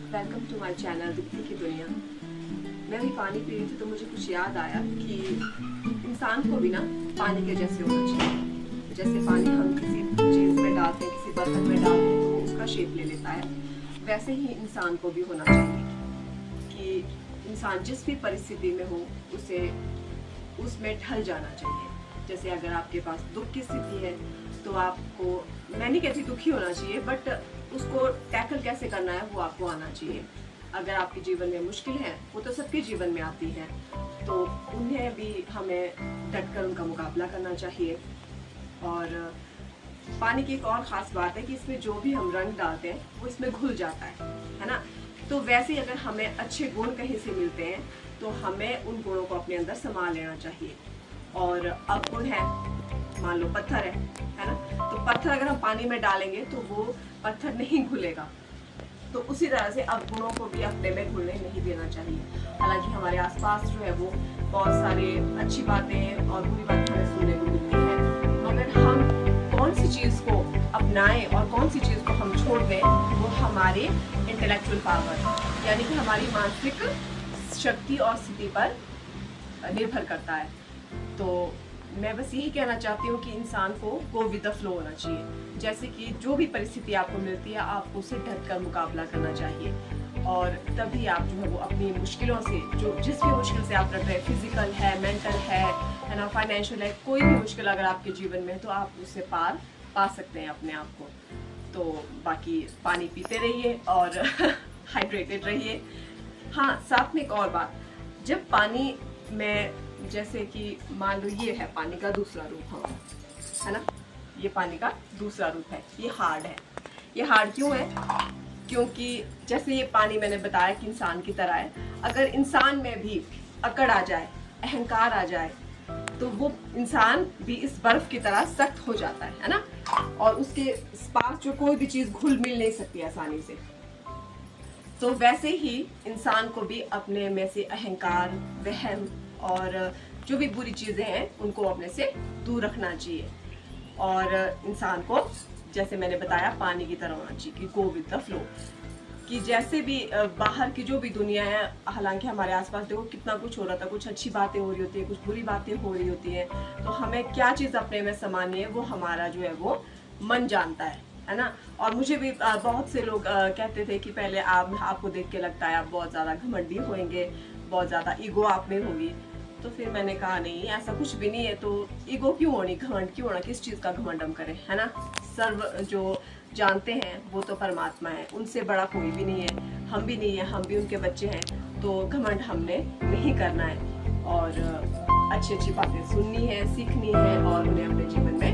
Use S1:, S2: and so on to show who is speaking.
S1: Welcome to my channel Deepti की दुनिया। मैं भी पानी पी रही थी तो मुझे कुछ याद आया कि इंसान को भी ना पानी के जैसे होना चाहिए। जैसे पानी हम किसी चीज़ में डालते हैं, किसी बर्तन में डालते हैं तो उसका शेप ले लेता है, वैसे ही इंसान को भी होना चाहिए कि इंसान जिस भी परिस्थिति में हो उसे उसमें ढल जाना चाहिए। जैसे अगर आपके पास दुख की स्थिति है तो आपको, मैं नहीं कहती दुखी होना चाहिए, बट उसको टैकल कैसे करना है वो आपको आना चाहिए। अगर आपके जीवन में मुश्किल है, वो तो सबके जीवन में आती है, तो उन्हें भी हमें डटकर उनका मुकाबला करना चाहिए। और पानी की एक और ख़ास बात है कि इसमें जो भी हम रंग डालते हैं वो इसमें घुल जाता है ना। तो वैसे ही अगर हमें अच्छे गुण कहीं से मिलते हैं तो हमें उन गुणों को अपने अंदर संभाल लेना चाहिए। और अब गुण है, मान लो पत्थर है ना, तो पत्थर अगर हम पानी में डालेंगे तो वो पत्थर नहीं घुलेगा। तो उसी तरह से अब गुणों को भी अपने में घुलने नहीं देना चाहिए। हालांकि हमारे आसपास जो है वो बहुत सारे अच्छी बातें और बुरी बातें हमें सुनने को मिलती हैं, मगर हम कौन सी चीज़ को अपनाएं और कौन सी चीज़ को हम छोड़ दें वो हमारे इंटेलेक्चुअल पावर यानी कि हमारी मानसिक शक्ति और स्थिति पर निर्भर करता है। तो मैं बस यही कहना चाहती हूँ कि इंसान को गो विद द फ्लो होना चाहिए। जैसे कि जो भी परिस्थिति आपको मिलती है आपको उसे ढककर मुकाबला करना चाहिए, और तभी आप जो है वो अपनी मुश्किलों से, जो जिस भी मुश्किल से आप लड़ रहे हैं, फिजिकल है, मेंटल है ना, फाइनेंशियल है, कोई भी मुश्किल अगर आपके जीवन में है तो आप उससे पार पा सकते हैं अपने आप को। तो बाकी पानी पीते रहिए और हाइड्रेटेड रहिए। हाँ, साथ में एक और बात, जब पानी में, जैसे कि मान लो ये है पानी का दूसरा रूप, है ना, ये पानी का दूसरा रूप है, ये हार्ड है। ये हार्ड क्यों है? क्योंकि जैसे ये पानी मैंने बताया कि इंसान की तरह है, अगर इंसान में भी अकड़ आ जाए, अहंकार आ जाए, तो वो इंसान भी इस बर्फ की तरह सख्त हो जाता है ना, और उसके पास जो कोई भी चीज़ घुल मिल नहीं सकती आसानी से। तो वैसे ही इंसान को भी अपने में से अहंकार, वहम और जो भी बुरी चीज़ें हैं उनको अपने से दूर रखना चाहिए। और इंसान को, जैसे मैंने बताया, पानी की तरह होना चाहिए कि गो विद द फ्लो। कि जैसे भी बाहर की जो भी दुनिया है, हालांकि हमारे आसपास देखो कितना कुछ हो रहा था, कुछ अच्छी बातें हो रही होती है, कुछ बुरी बातें हो रही होती हैं, तो हमें क्या चीज़ अपने में समानी है वो हमारा जो है वो मन जानता है ना। और मुझे भी बहुत से लोग कहते थे कि पहले आपको देख के लगता है आप बहुत ज़्यादा घमंडी होंगे, बहुत ज़्यादा ईगो आप में होगी। तो फिर मैंने कहा नहीं, ऐसा कुछ भी नहीं है, तो ईगो क्यों होनी, घमंड क्यों होना, किस चीज़ का घमंड हम करें, है ना। सर्व जो जानते हैं वो तो परमात्मा है, उनसे बड़ा कोई भी नहीं है, हम भी नहीं है, हम भी उनके बच्चे हैं। तो घमंड हमने नहीं करना है और अच्छी अच्छी बातें सुननी है, सीखनी है और उन्हें अपने जीवन में